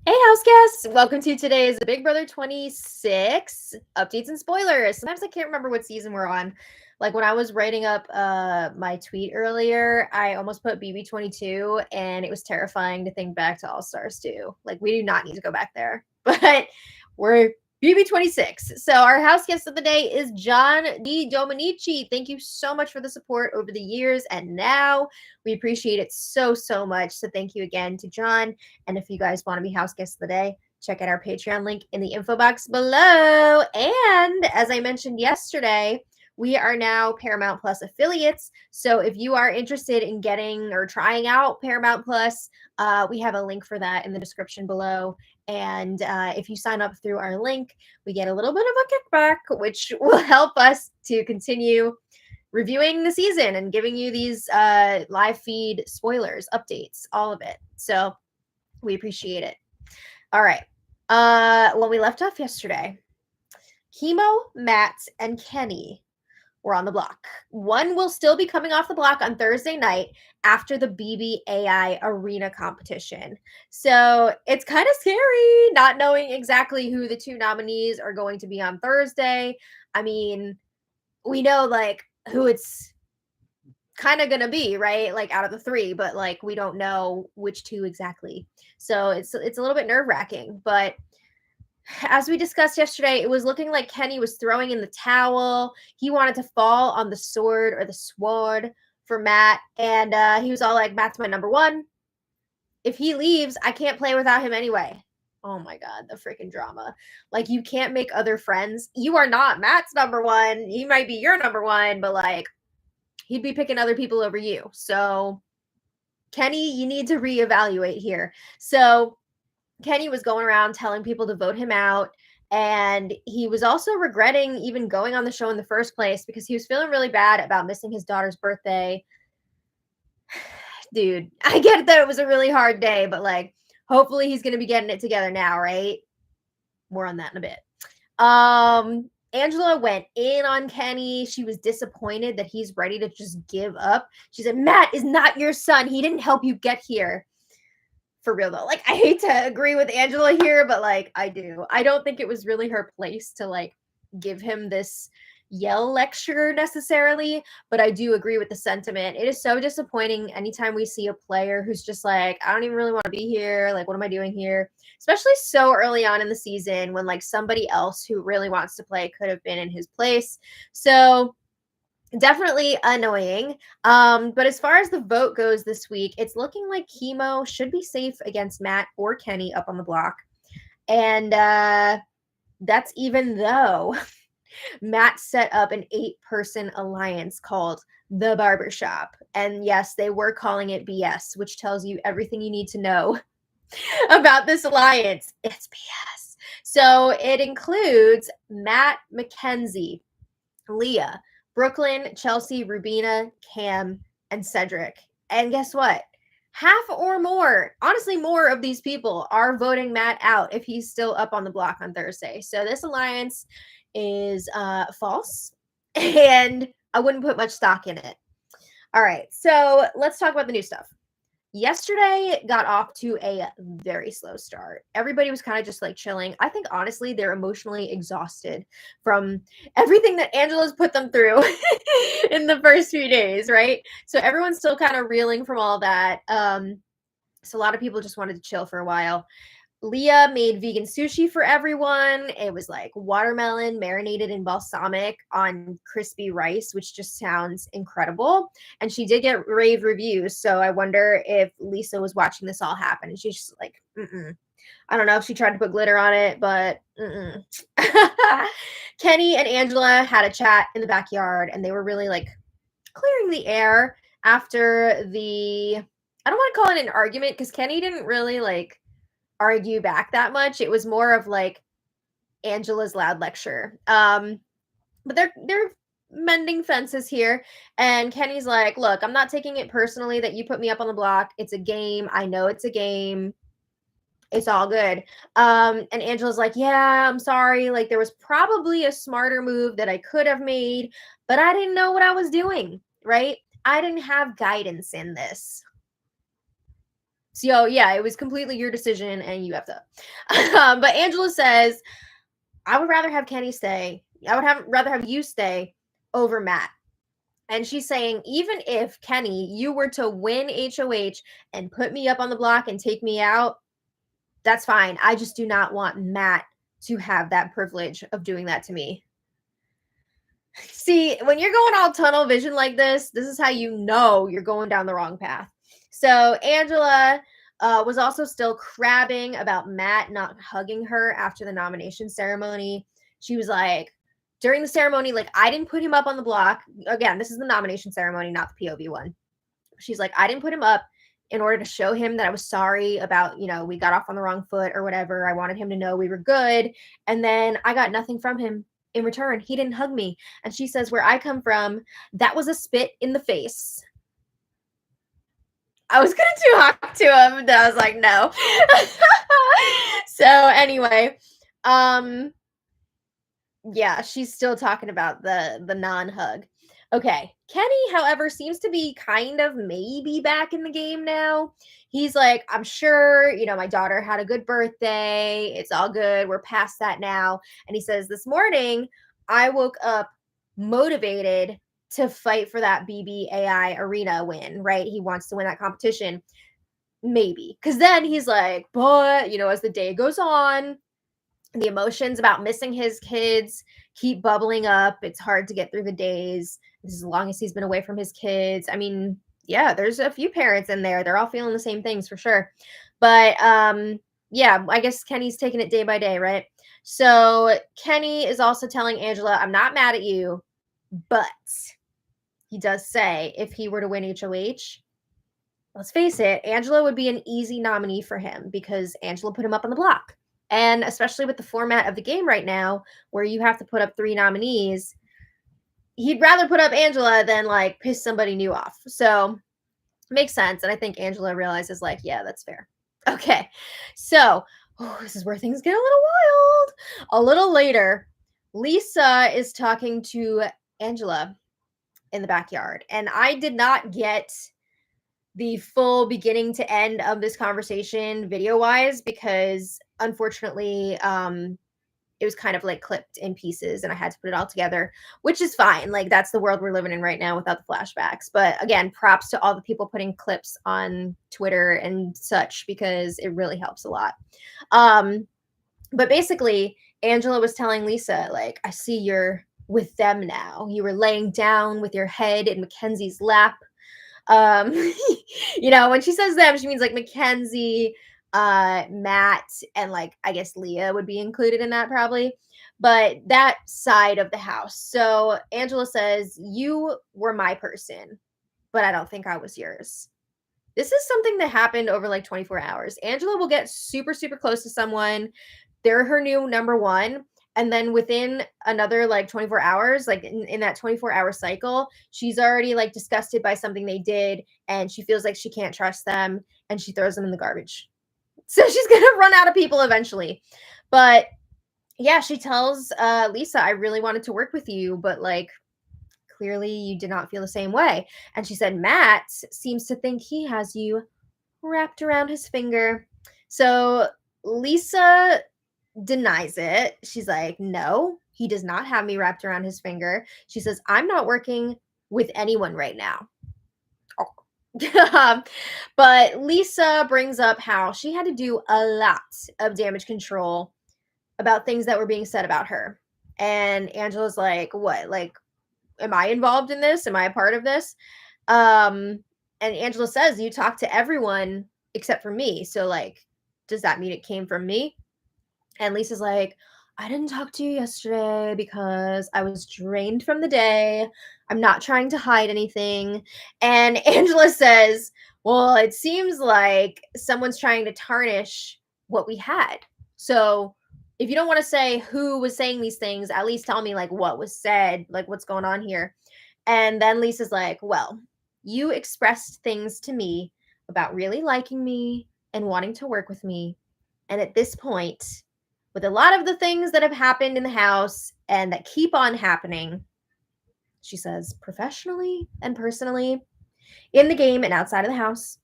Hey, house guests! Welcome to today's Big Brother 26 updates and spoilers. Sometimes I can't remember what season we're on. Like when I was writing up my tweet earlier, I almost put BB 22, and it was terrifying to think back to All Stars 2. Like we do not need to go back there, but we're BB 26. So our house guest of the day is John D. Dominici. Thank you so much for the support over the years and now. We appreciate it so much. So thank you again to John. And if you guys want to be house guests of the day, check out our Patreon link in the info box below. And as I mentioned yesterday, we are now Paramount Plus affiliates. So if you are interested in getting or trying out Paramount Plus, we have a link for that in the description below. And if you sign up through our link, we get a little bit of a kickback, which will help us to continue reviewing the season and giving you these live feed spoilers, updates, all of it. So we appreciate it. All right. When we left off yesterday, Chemo, Matt, and Kenny were on the block. One will still be coming off the block on Thursday night after the BBAI arena competition. So it's kind of scary not knowing exactly who the two nominees are going to be on Thursday. I mean, we know like who it's kind of gonna be, right? Like out of the three, but like we don't know which two exactly. So it's a little bit nerve-wracking. But as we discussed yesterday, it was looking like Kenny was throwing in the towel. He wanted to fall on the sword or the sword for Matt, and he was all like, Matt's my number one. If he leaves, I can't play without him anyway. Oh my god, the freaking drama. Like, you can't make other friends. You are not Matt's number one. He might be your number one, but like he'd be picking other people over you. So Kenny, you need to reevaluate here. So Kenny was going around telling people to vote him out. And he was also regretting even going on the show in the first place because he was feeling really bad about missing his daughter's birthday. Dude, I get that it was a really hard day, but like, hopefully he's going to be getting it together now, right? More on that in a bit. Angela went in on Kenny. She was disappointed that he's ready to just give up. She said, Matt is not your son. He didn't help you get here. For real though, like I hate to agree with Angela here, but like I do. I don't think it was really her place to like give him this yell lecture necessarily, but I do agree with the sentiment. It is so disappointing anytime we see a player who's just like, I don't even really want to be here. Like, what am I doing here? Especially so early on in the season when like somebody else who really wants to play could have been in his place. So definitely annoying. But as far as the vote goes this week, it's looking like Chemo should be safe against Matt or Kenny up on the block. And that's even though Matt set up an 8-person alliance called The Barbershop. And yes, they were calling it BS, which tells you everything you need to know about this alliance. It's BS. So it includes Matt, Mackenzie, Leah, Brooklyn, Chelsea, Rubina, Cam, and Cedric. And guess what? Half or more, honestly, more of these people are voting Matt out if he's still up on the block on Thursday. So this alliance is false, and I wouldn't put much stock in it. All right, so let's talk about the new stuff. Yesterday got off to a very slow start. Everybody was kind of just like chilling. I think honestly they're emotionally exhausted from everything that Angela's put them through in the first few days, right? So everyone's still kind of reeling from all that. So a lot of people just wanted to chill for a while. Leah made vegan sushi for everyone. It was like watermelon marinated in balsamic on crispy rice, which just sounds incredible. And she did get rave reviews. So I wonder if Lisa was watching this all happen. And she's just like, I don't know if she tried to put glitter on it, but Kenny and Angela had a chat in the backyard, and they were really like clearing the air after the, I don't want to call it an argument because Kenny didn't really like argue back that much. It was more of like Angela's loud lecture. But they're mending fences here, and Kenny's like, look, I'm not taking it personally that you put me up on the block. It's a game. I know it's a game. It's all good. And Angela's like, yeah, I'm sorry. Like, there was probably a smarter move that I could have made, but I didn't know what I was doing, right? I didn't have guidance in this. So yeah, it was completely your decision and you effed up. But Angela says, I would rather have Kenny stay. I would rather have you stay over Matt. And she's saying, even if Kenny, you were to win HOH and put me up on the block and take me out, that's fine. I just do not want Matt to have that privilege of doing that to me. See, when you're going all tunnel vision like this is how you know you're going down the wrong path. So Angela was also still crabbing about Matt not hugging her after the nomination ceremony. She was like, during the ceremony, like, I didn't put him up on the block. Again, this is the nomination ceremony, not the POV one. She's like, I didn't put him up in order to show him that I was sorry about, we got off on the wrong foot or whatever. I wanted him to know we were good. And then I got nothing from him in return. He didn't hug me. And she says, where I come from, that was a spit in the face. I was going to talk to him, and I was like, no. So anyway, yeah, she's still talking about the non-hug. Okay. Kenny, however, seems to be kind of maybe back in the game now. He's like, I'm sure, my daughter had a good birthday. It's all good. We're past that now. And he says, this morning, I woke up motivated to fight for that BBAI arena win, right? He wants to win that competition. Maybe. Because then he's like, but, as the day goes on, the emotions about missing his kids keep bubbling up. It's hard to get through the days as long as he's been away from his kids. I mean, yeah, there's a few parents in there. They're all feeling the same things for sure. But yeah, I guess Kenny's taking it day by day, right? So Kenny is also telling Angela, I'm not mad at you, but he does say if he were to win HOH, let's face it, Angela would be an easy nominee for him because Angela put him up on the block. And especially with the format of the game right now, where you have to put up 3 nominees, he'd rather put up Angela than like piss somebody new off. So makes sense. And I think Angela realizes like, yeah, that's fair. Okay. So this is where things get a little wild. A little later, Lisa is talking to Angela in the backyard. And I did not get the full beginning to end of this conversation video wise because unfortunately it was kind of like clipped in pieces and I had to put it all together, which is fine. Like that's the world we're living in right now without the flashbacks. But again, props to all the people putting clips on Twitter and such because it really helps a lot. But basically Angela was telling Lisa, like, I see you're with them now. You were laying down with your head in Mackenzie's lap. When she says them, she means like Mackenzie, Matt, and like I guess Leah would be included in that probably, but that side of the house. So Angela says, you were my person, but I don't think I was yours. This is something that happened over like 24 hours. Angela will get super, super close to someone. They're her new number one. And then within another like 24 hours, like in that 24-hour cycle, she's already like disgusted by something they did and she feels like she can't trust them and she throws them in the garbage. So she's going to run out of people eventually. But yeah, she tells Lisa, I really wanted to work with you, but like clearly you did not feel the same way. And she said, Matt seems to think he has you wrapped around his finger. So Lisa denies it. She's like, no, he does not have me wrapped around his finger. She says, I'm not working with anyone right now. Oh. But Lisa brings up how she had to do a lot of damage control about things that were being said about her. And Angela's like, what? Like, am I involved in this? Am I a part of this? And Angela says, you talk to everyone except for me. So like, does that mean it came from me? And Lisa's like, I didn't talk to you yesterday because I was drained from the day. I'm not trying to hide anything. And Angela says, well, it seems like someone's trying to tarnish what we had. So if you don't want to say who was saying these things, at least tell me like what was said, like what's going on here. And then Lisa's like, well, you expressed things to me about really liking me and wanting to work with me. And at this point, with a lot of the things that have happened in the house and that keep on happening, she says, professionally and personally, in the game and outside of the house,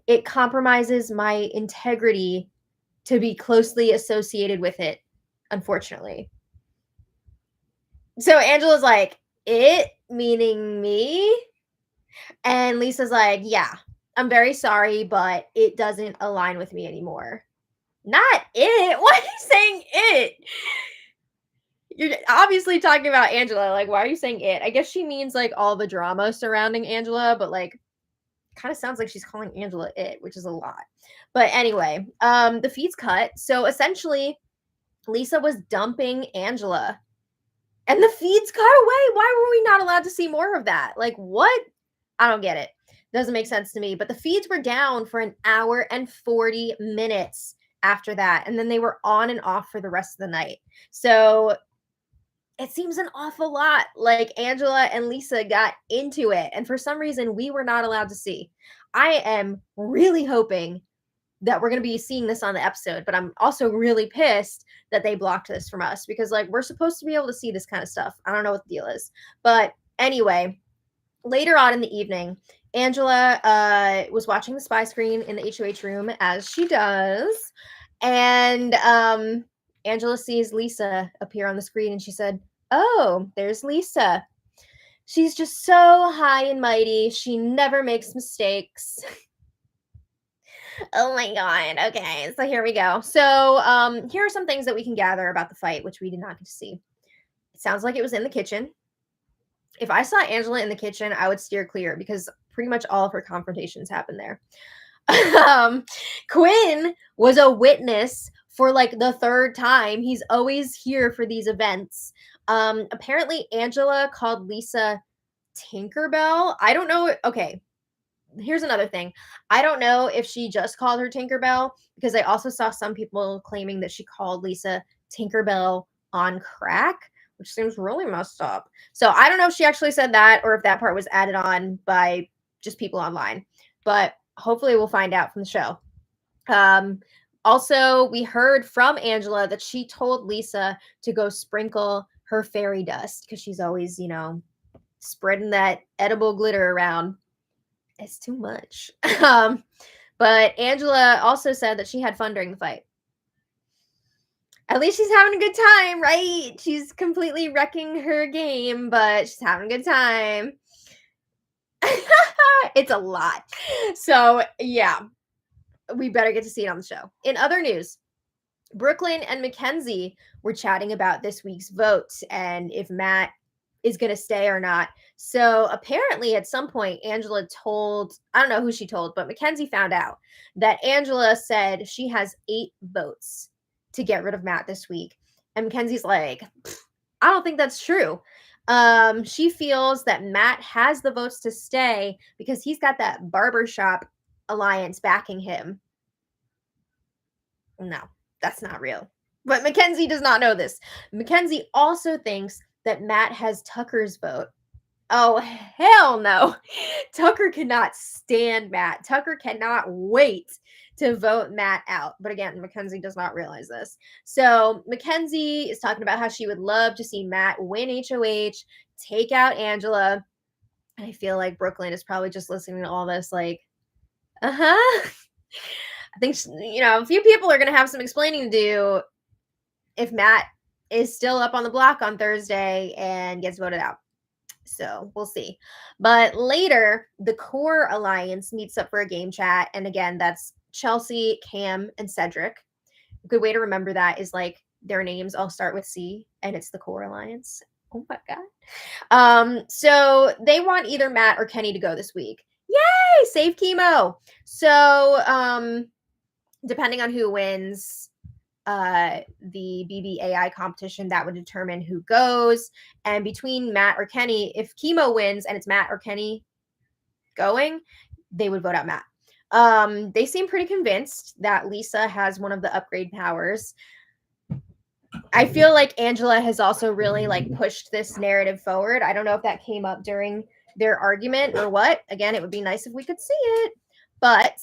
it compromises my integrity to be closely associated with it, unfortunately. So Angela's like, it meaning me? And Lisa's like, yeah, I'm very sorry, but it doesn't align with me anymore. Not it. Why are you saying it? You're obviously talking about Angela. Like, why are you saying it? I guess she means like all the drama surrounding Angela, but like kind of sounds like she's calling Angela it, which is a lot. But anyway, the feed's cut. So essentially, Lisa was dumping Angela. And the feeds cut away. Why were we not allowed to see more of that? Like, what? I don't get it. Doesn't make sense to me. But the feeds were down for an hour and 40 minutes after that. And then they were on and off for the rest of the night. So it seems an awful lot like Angela and Lisa got into it. And for some reason, we were not allowed to see. I am really hoping that we're going to be seeing this on the episode, but I'm also really pissed that they blocked this from us because like we're supposed to be able to see this kind of stuff. I don't know what the deal is. But anyway, later on in the evening, Angela was watching the spy screen in the HOH room as she does. And Angela sees Lisa appear on the screen and she said, "Oh, there's Lisa. She's just so high and mighty. She never makes mistakes." Oh my god. Okay, so here we go. So here are some things that we can gather about the fight, which we did not get to see. It sounds like it was in the kitchen. If I saw Angela in the kitchen, I would steer clear because pretty much all of her confrontations happened there. Quinn was a witness for like the third time. He's always here for these events. Apparently Angela called Lisa Tinkerbell. I don't know. Okay, here's another thing. I don't know if she just called her Tinkerbell because I also saw some people claiming that she called Lisa Tinkerbell on crack, which seems really messed up. So I don't know if she actually said that or if that part was added on by just people online, but hopefully we'll find out from the show. Also, we heard from Angela that she told Lisa to go sprinkle her fairy dust because she's always, spreading that edible glitter around. It's too much. But Angela also said that she had fun during the fight. At least she's having a good time, right? She's completely wrecking her game, but she's having a good time. It's a lot. So, yeah, we better get to see it on the show. In other news, Brooklyn and Mackenzie were chatting about this week's vote and if Matt is going to stay or not. So apparently at some point, Angela told, I don't know who she told, but Mackenzie found out that Angela said she has 8 votes to get rid of Matt this week. And Mackenzie's like, I don't think that's true. She feels that Matt has the votes to stay because he's got that barbershop alliance backing him. No, that's not real. But Mackenzie does not know this. Mackenzie also thinks that Matt has Tucker's vote. Oh, hell no. Tucker cannot stand Matt. Tucker cannot wait to vote Matt out. But again, Mackenzie does not realize this. So Mackenzie is talking about how she would love to see Matt win HOH, take out Angela. And I feel like Brooklyn is probably just listening to all this like, uh-huh. I think, a few people are going to have some explaining to do if Matt is still up on the block on Thursday and gets voted out. So we'll see. But later, the Core Alliance meets up for a game chat. And again, that's Chelsea, Cam, and Cedric. A good way to remember that is like their names all start with C and it's the Core Alliance. Oh my God. So they want either Matt or Kenny to go this week. Yay! Save chemo. So depending on who wins the BBAI competition, that would determine who goes. And between Matt or Kenny, if chemo wins and it's Matt or Kenny going, they would vote out Matt. They seem pretty convinced that Lisa has one of the upgrade powers. I feel like Angela has also really like pushed this narrative forward. I don't know if that came up during their argument or what. Again, it would be nice if we could see it. But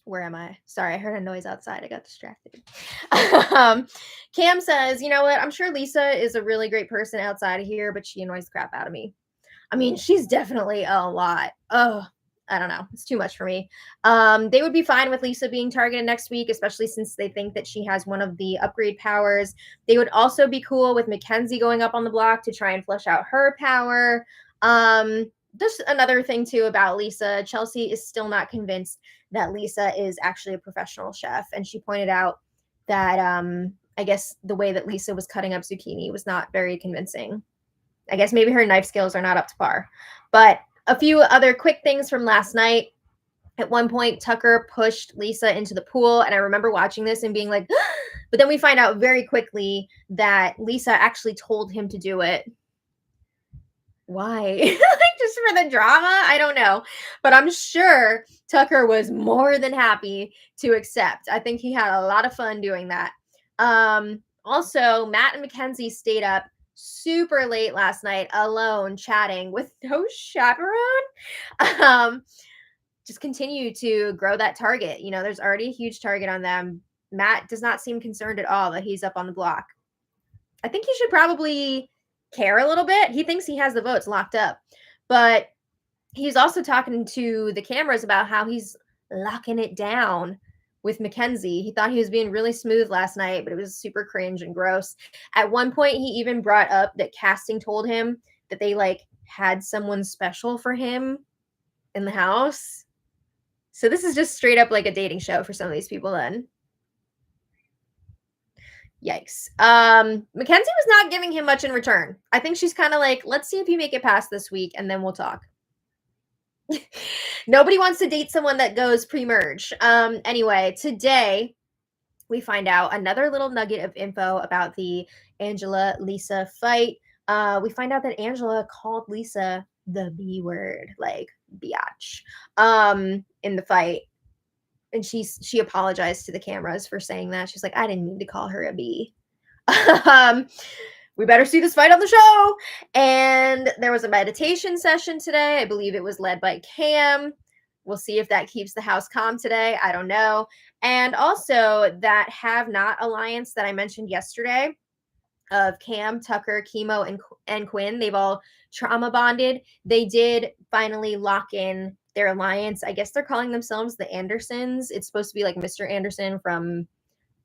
where am I? Sorry, I heard a noise outside. I got distracted. Cam says, you know what? I'm sure Lisa is a really great person outside of here, but she annoys the crap out of me. I mean, she's definitely a lot. Oh, I don't know. It's too much for me. They would be fine with Lisa being targeted next week, especially since they think that she has one of the upgrade powers. They would also be cool with Mackenzie going up on the block to try and flesh out her power. Just another thing too about Lisa, Chelsea is still not convinced that Lisa is actually a professional chef. And she pointed out that I guess the way that Lisa was cutting up zucchini was not very convincing. I guess maybe her knife skills are not up to par. But a few other quick things from last night. At one point, Tucker pushed Lisa into the pool, and I remember watching this and being like, but then we find out very quickly that Lisa actually told him to do it. Why? Like, just for the drama? I don't know. But I'm sure Tucker was more than happy to accept. I think he had a lot of fun doing that. Also, Matt and Mackenzie stayed up super late last night alone chatting with no chaperone. Just continue to grow that target. You know, there's already a huge target on them. Matt does not seem concerned at all that he's up on the block. I think he should probably care a little bit. He thinks he has the votes locked up, but he's also talking to the cameras about how he's locking it down with Mackenzie. He thought he was being really smooth last night, but it was super cringe and gross. At one point, he even brought up that casting told him that they like had someone special for him in the house. So this is just straight up like a dating show for some of these people then. Yikes. Mackenzie was not giving him much in return. I think she's kind of like, let's see if you make it past this week and then we'll talk. Nobody wants to date someone that goes pre-merge. Anyway, today we find out another little nugget of info about the Angela-Lisa fight. We find out that Angela called Lisa the B word, like biatch, in the fight. And she apologized to the cameras for saying that. She's like, I didn't mean to call her a B. We better see this fight on the show. And there was a meditation session today. I believe it was led by Cam. We'll see if that keeps the house calm today. I don't know. And also that Have Not alliance that I mentioned yesterday of Cam, Tucker, Chemo, and Quinn. They've all trauma bonded. They did finally lock in their alliance. I guess they're calling themselves the Andersons. It's supposed to be like Mr. Anderson from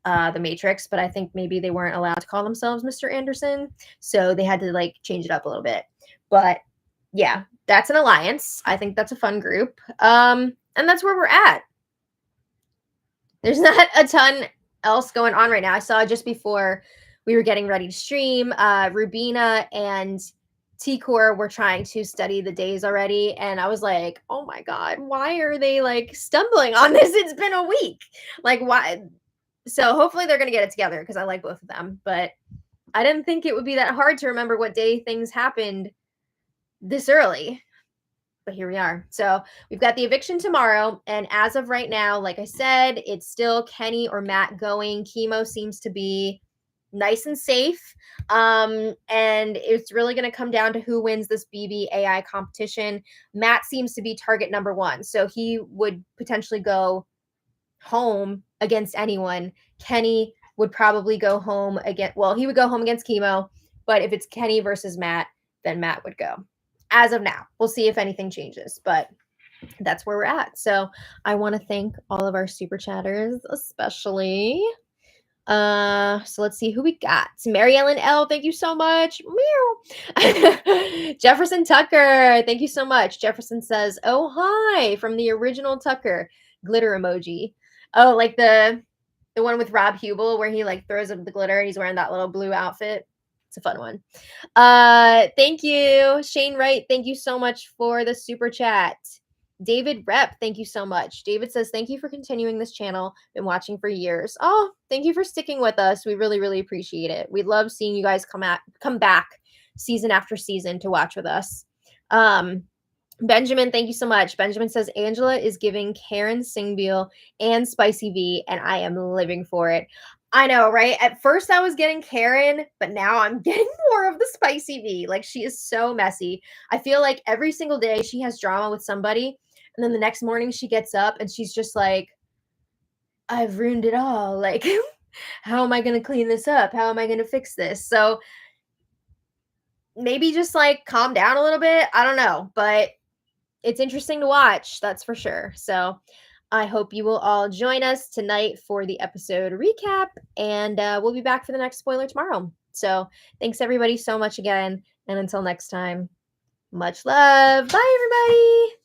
the Matrix, but I think maybe they weren't allowed to call themselves Mr. Anderson, so they had to like change it up a little bit. But yeah, that's an alliance. I think that's a fun group. And that's where we're at. There's not a ton else going on right now. I saw just before we were getting ready to stream, Rubina and T-Core were trying to study the days already. And I was like, oh my God, why are they like stumbling on this? It's been a week. Like, why? So hopefully they're going to get it together because I like both of them. But I didn't think it would be that hard to remember what day things happened this early. But here we are. So we've got the eviction tomorrow. And as of right now, like I said, it's still Kenny or Matt going. Chemo seems to be nice and safe. And it's really going to come down to who wins this BB AI competition. Matt seems to be target number one. So he would potentially go home against anyone. Kenny would probably go home again. Well, he would go home against Chemo. But if it's Kenny versus Matt, then Matt would go. As of now, we'll see if anything changes. But that's where we're at. So I want to thank all of our super chatters, especially. So let's see who we got. Mary Ellen L, thank you so much. Meow. Jefferson Tucker, thank you so much. Jefferson says, oh, hi, from the original Tucker. Glitter emoji. Oh, like the one with Rob Hubel where he like throws up the glitter and he's wearing that little blue outfit. It's a fun one. Thank you. Shane Wright, thank you so much for the super chat. David Rep, thank you so much. David says, thank you for continuing this channel. Been watching for years. Oh, thank you for sticking with us. We really, really appreciate it. We love seeing you guys come back season after season to watch with us. Benjamin, thank you so much. Benjamin says, Angela is giving Karen Singbeal and Spicy V, and I am living for it. I know, right? At first I was getting Karen, but now I'm getting more of the Spicy V. Like, she is so messy. I feel like every single day she has drama with somebody, and then the next morning she gets up and she's just like, I've ruined it all. Like, how am I going to clean this up? How am I going to fix this? So maybe just like calm down a little bit. I don't know, but it's interesting to watch, that's for sure. So I hope you will all join us tonight for the episode recap, and we'll be back for the next spoiler tomorrow. So thanks everybody so much again, and until next time, much love. Bye, everybody.